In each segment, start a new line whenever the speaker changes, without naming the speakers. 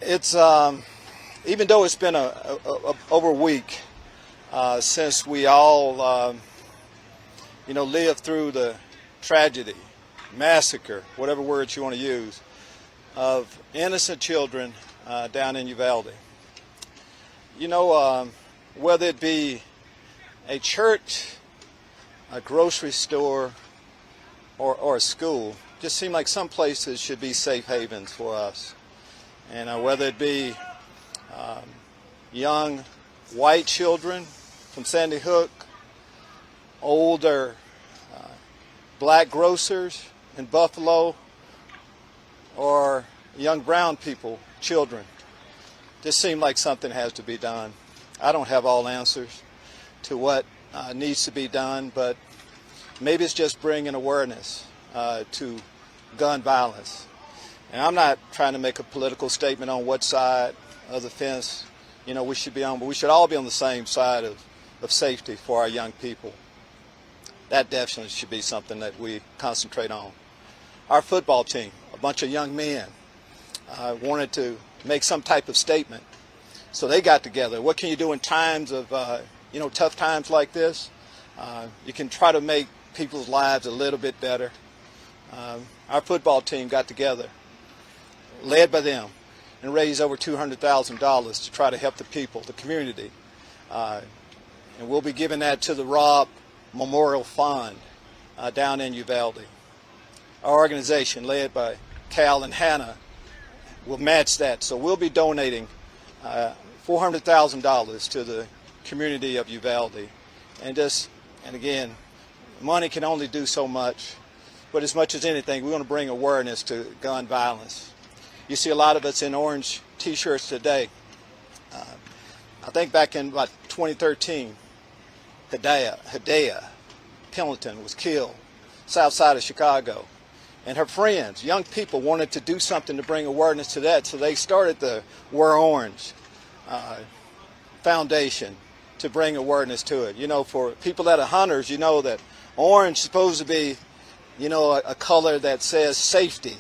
It's even though it's been over a week since we all lived through the tragedy, massacre, whatever words you want to use, of innocent children down in Uvalde. Whether it be a church, a grocery store, or a school, just seem like some places should be safe havens for us. And whether it be young white children from Sandy Hook, older black grocers in Buffalo, or young brown people, children, just seem like something has to be done. I don't have all answers to what needs to be done, but maybe it's just bringing awareness to gun violence. And I'm not trying to make a political statement on what side of the fence we should be on, but we should all be on the same side of safety for our young people. That definitely should be something that we concentrate on. Our football team, a bunch of young men, wanted to make some type of statement. So they got together. What can you do in times of tough times like this? You can try to make people's lives a little bit better. Our football team got together, led by them, and raised over $200,000 to try to help the people, the community. And we'll be giving that to the Robb Memorial Fund down in Uvalde. Our organization, led by Cal and Hannah, will match that. So we'll be donating $400,000 to the community of Uvalde. And again, money can only do so much, but as much as anything, we want to bring awareness to gun violence. You see a lot of us in orange T-shirts today. I think back in about 2013, Hidea Pendleton was killed south side of Chicago. And her friends, young people, wanted to do something to bring awareness to that, so they started the Wear Orange Foundation to bring awareness to it. For people that are hunters, that orange is supposed to be, a color that says safety.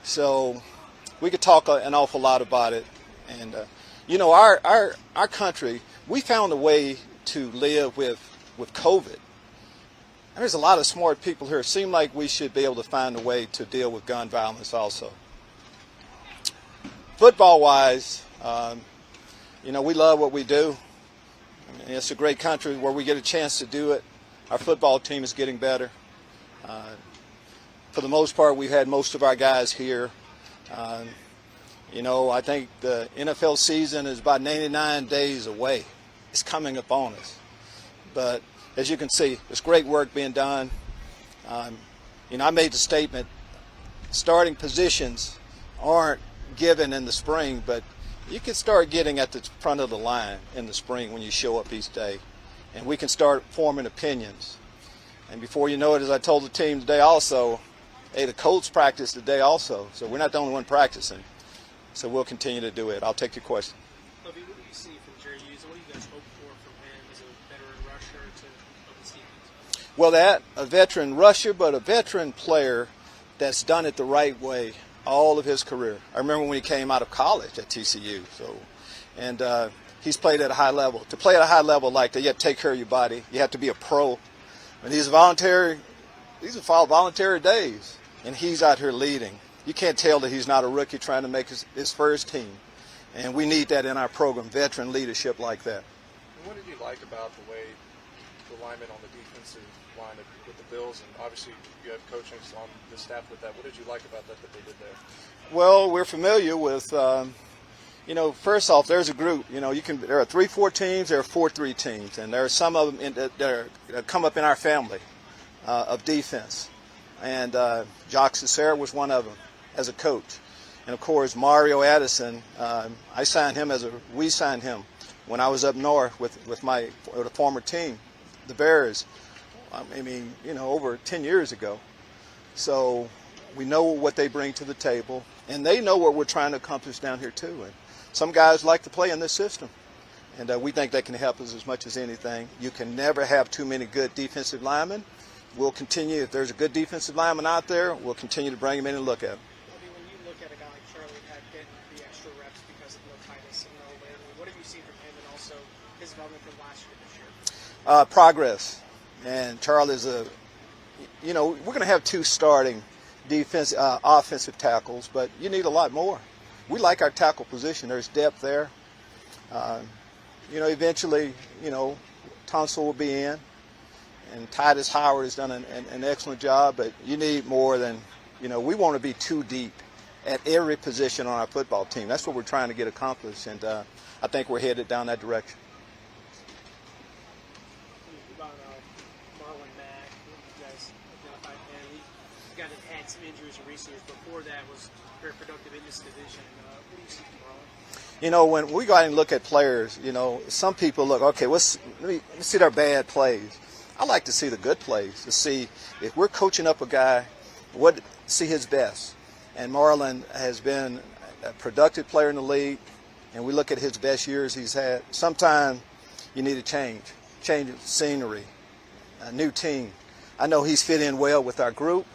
So we could talk an awful lot about it. And, our country, we found a way to live with COVID. There's a lot of smart people here. It seems like we should be able to find a way to deal with gun violence also. Football-wise, we love what we do. It's a great country where we get a chance to do it. Our football team is getting better. For the most part, we've had most of our guys here. I think the NFL season is about 99 days away. It's coming up on us. But as you can see, there's great work being done. I made the statement, starting positions aren't given in the spring, but you can start getting at the front of the line in the spring when you show up each day. And we can start forming opinions. And before you know it, as I told the team today also, hey, the Colts practice today also. So we're not the only one practicing. So we'll continue to do it. I'll take your question.
Lovie, what do you see from Jerry Hughes? What do you guys hope for from him as a veteran rusher to help his defense?
Well, a veteran rusher, but a veteran player that's done it the right way all of his career. I remember when he came out of college at TCU. And he's played at a high level. To play at a high level like that, you have to take care of your body. You have to be a pro. And these are voluntary days, and he's out here leading. You can't tell that he's not a rookie trying to make his first team. And we need that in our program, veteran leadership like that.
And what did you like about the way the linemen on the defensive line with the Bills, and obviously you have coaching on the staff with that. What did you like about that they did there?
Well, we're familiar with, first off, there's a group. there are 3-4 teams, there are 4-3 teams, and there are some of them that come up in our family of defense. And Jacques Cicero was one of them as a coach. And of course, Mario Addison, we signed him when I was up north with a former team, the Bears. Over 10 years ago. So we know what they bring to the table, and they know what we're trying to accomplish down here too. And some guys like to play in this system, and we think that can help us as much as anything. You can never have too many good defensive linemen. We'll continue. If there's a good defensive lineman out there, we'll continue to bring him in and look at him.
When you look at a guy like Charlie Hackett, his development from last year to this year?
Progress. And Charlie's we're going to have 2 starting offensive tackles, but you need a lot more. We like our tackle position. There's depth there. Eventually, Tunsil will be in, and Titus Howard has done an excellent job, but you need more than, we want to be too deep at every position on our football team. That's what we're trying to get accomplished, and I think we're headed down that direction.
About Marlon Mack, you guys identified him. He had some injuries in recent years. Before that, was very productive in this division. What do you see from Marlon?
When we go out and look at players, some people look, okay, let me see their bad plays. I like to see the good plays, to see if we're coaching up a guy, see his best. And Marlon has been a productive player in the league, and we look at his best years he's had. Sometimes you need a change of scenery, a new team. I know he's fit in well with our group.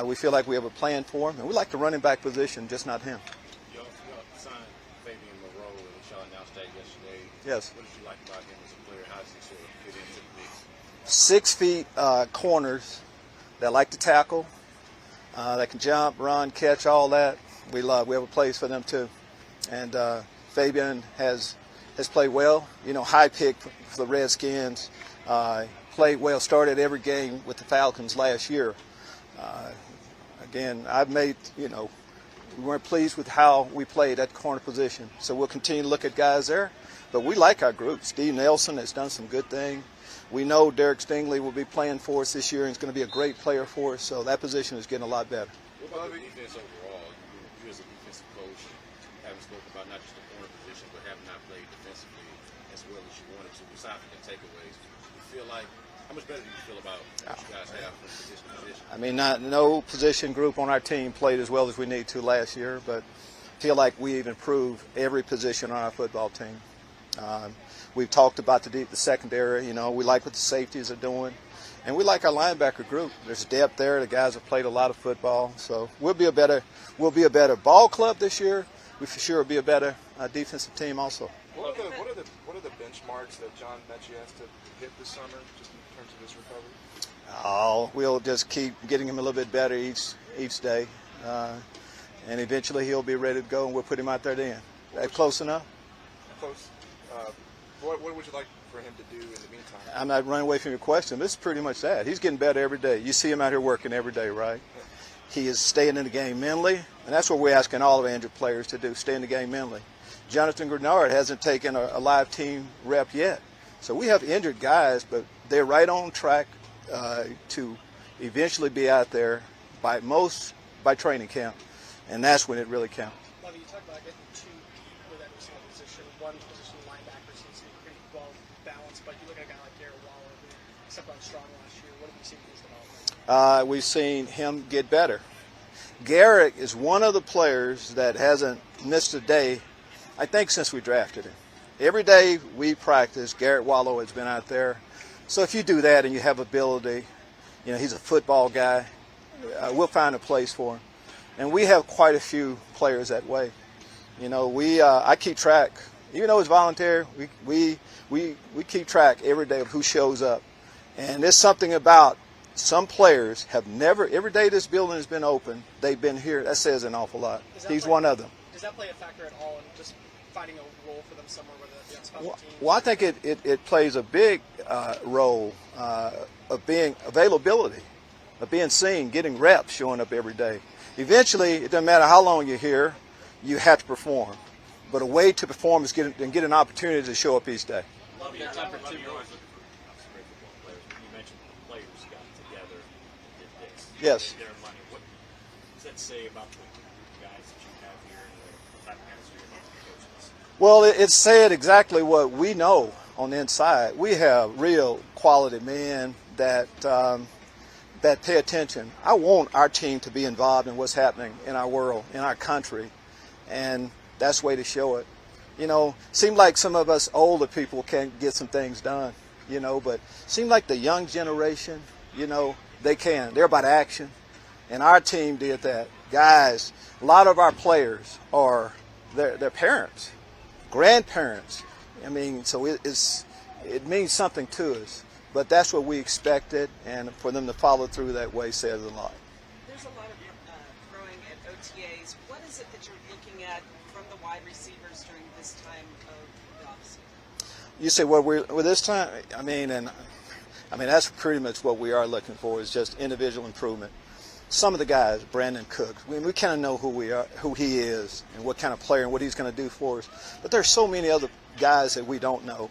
We feel like we have a plan for him, and we like the running back position, just not him.
You signed Fabian Moreau, and Sean announced that yesterday.
Yes.
What did you like about him as a player? How does he sort of fit into the mix?
6 feet corners that like to tackle, that can jump, run, catch, all that. We love. We have a place for them too. And Fabian has played well. High pick for the Redskins. Played well. Started every game with the Falcons last year. Again, we weren't pleased with how we played at the corner position. So we'll continue to look at guys there. But we like our group. Steve Nelson has done some good things. We know Derek Stingley will be playing for us this year, and he's going to be a great player for us. So that position is getting a lot better.
What about the defense overall? You as a defensive coach, having spoken about not just the corner position, but having not played defensively as well as you wanted to, besides the takeaways, you feel like, how much better do you feel about what you guys have from position to position?
No position group on our team played as well as we need to last year, but feel like we've improved every position on our football team. We've talked about the secondary. We like what the safeties are doing, and we like our linebacker group. There's depth there. The guys have played a lot of football, so we'll be a better ball club this year. We for sure will be a better defensive team also.
What are the benchmarks that John Mechie has to hit this summer, just in terms of his recovery?
We'll just keep getting him a little bit better each day, and eventually he'll be ready to go, and we'll put him out there then. That close enough?
Close. What would you like for him to do in the meantime?
I'm not running away from your question. This is pretty much that. He's getting better every day. You see him out here working every day, right? He is staying in the game mentally, and that's what we're asking all of our injured players to do, stay in the game mentally. Jonathan Grenard hasn't taken a live team rep yet. So we have injured guys, but they're right on track to eventually be out there by training camp, and that's when it really counts.
Lovie, you talked about getting 2 with every single position. One position, linebacker, seems to be pretty well balanced, but you look at a guy like Garrett Waller, who stepped on strong last year. What have you seen in his development?
We've seen him get better. Garrett is one of the players that hasn't missed a day, I think, since we drafted him. Every day we practice, Garrett Waller has been out there. So if you do that and you have ability, he's a football guy, we'll find a place for him. And we have quite a few players that way. I keep track, even though it's voluntary, we keep track every day of who shows up. And there's something about some players have never, every day this building has been open, they've been here. That says an awful lot. He's one of them.
Does that play a factor at all in just finding a role for them somewhere, whether it be on special teams?
Well, I think it plays a big role of being availability, of being seen, getting reps, showing up every day. Eventually, it doesn't matter how long you're here, you have to perform. But a way to perform is get an opportunity to show up each day.
Lovie, you're always looking for great football players. But you mentioned the players got together and did this.
Yes.
Their money. What does that say about the guys that you have here and the type of chemistry among the coaches?
Well, it said exactly what we know on the inside. We have real quality men that pay attention. I want our team to be involved in what's happening in our world, in our country, and that's the way to show it. Seem like some of us older people can't get some things done, but seem like the young generation, they can. They're about action, and our team did that. Guys, a lot of our players are their parents, grandparents, I mean, so it means something to us. But that's what we expected, and for them to follow through that way says a lot.
There's a lot of throwing at OTAs. What is it that you're looking at from the wide receivers during this time of the offseason?
You say, well, with this time, I mean, that's pretty much what we are looking for is just individual improvement. Some of the guys, Brandon Cooks, we kind of know who he is, and what kind of player and what he's going to do for us. But there's so many other guys that we don't know.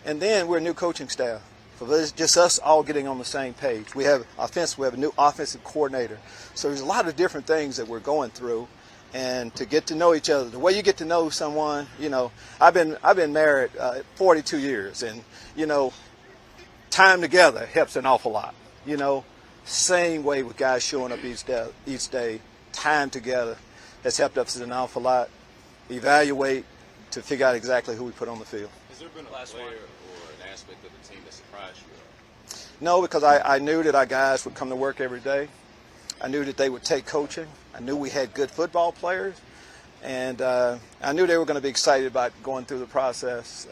And then we're a new coaching staff. So it's just us all getting on the same page. We have a new offensive coordinator. So there's a lot of different things that we're going through, and to get to know each other. The way you get to know someone, I've been married 42 years, and time together helps an awful lot. Same way with guys showing up each day. Time together has helped us an awful lot. Evaluate to figure out exactly who we put on the field.
Has there been a player or an aspect of the team that surprised you?
No, because I knew that our guys would come to work every day. I knew that they would take coaching. I knew we had good football players. And I knew they were going to be excited about going through the process.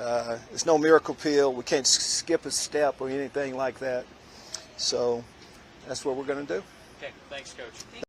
It's no miracle pill. We can't skip a step or anything like that. So that's what we're going to do.
Okay, thanks, Coach.